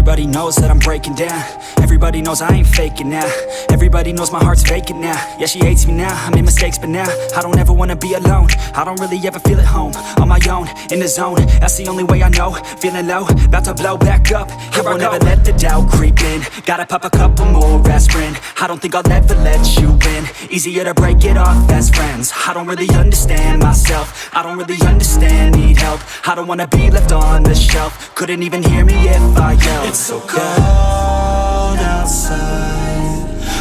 Everybody knows that I'm breaking down. Everybody knows I ain't faking now. Everybody knows my heart's vacant now. Yeah, she hates me now, I made mistakes but now I don't ever wanna be alone. I don't really ever feel at home. On my own, in the zone, that's the only way I know. Feeling low, about to blow back up. I won't ever let the doubt creep in. Gotta pop a couple more aspirin. I don't think I'll ever let you in. Easier to break it off best friends. I don't really understand myself. I don't really understand, need help. I don't wanna be left on the shelf. Couldn't even hear me if I yelled. It's so cold outside,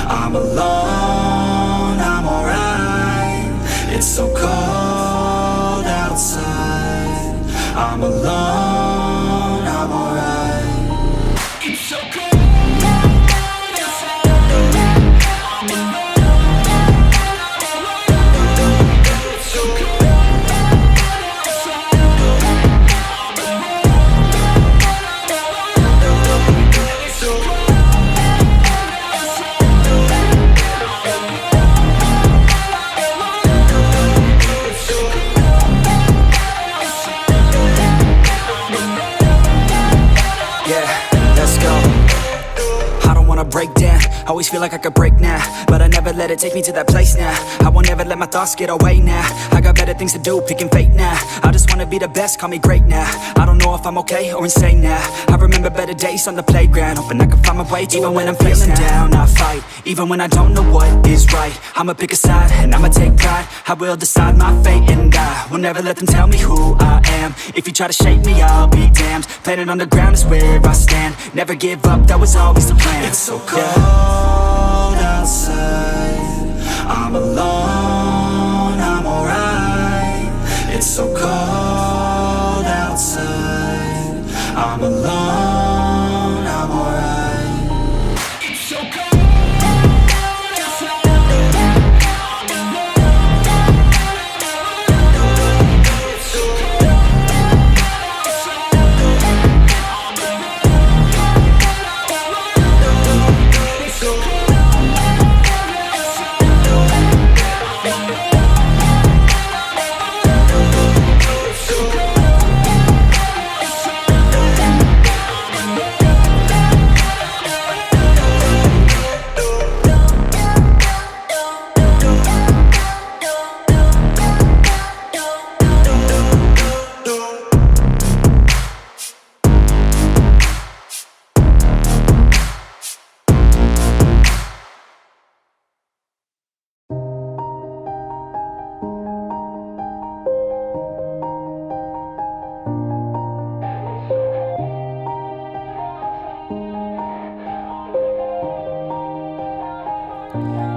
I'm alone, I'm alright. It's so cold outside, I'm alone, I'm alright. It's so cold. Break down, always feel like I could break now, but I never let it take me to that place now. I won't ever let my thoughts get away now. I got better things to do, picking fate now. I just wanna be the best, call me great now. I don't know if I'm okay or insane now. I remember better days on the playground, hoping I can find my way. Even when I'm feeling down, I fight. Even when I don't know what is right, I'ma pick a side and I'ma take pride. I will decide my fate and I will never let them tell me who I am. If you try to shape me, I'll be damned. Planet on the ground is where I stand. Never give up, that was always the plan. It's so cold outside, I'm alone, I'm alright. It's so cold outside, I'm alone, I'm alright. It's so cold.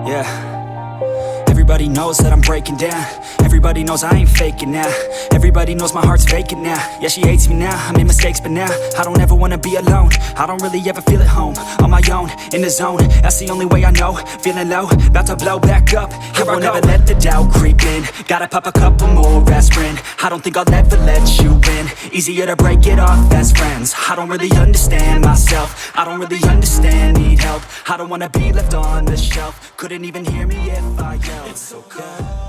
Yeah. Everybody knows that I'm breaking down. Everybody knows I ain't faking now. Everybody knows my heart's vacant now. Yeah, she hates me now, I made mistakes but now I don't ever wanna be alone. I don't really ever feel at home. On my own, in the zone, that's the only way I know. Feeling low, about to blow back up. I won't ever let the doubt creep in. Gotta pop a couple more aspirin. I don't think I'll ever let you in. Easier to break it off best friends. I don't really understand myself. I don't really understand, need help. I don't wanna be left on the shelf. Couldn't even hear me if I yelled. It's so cold.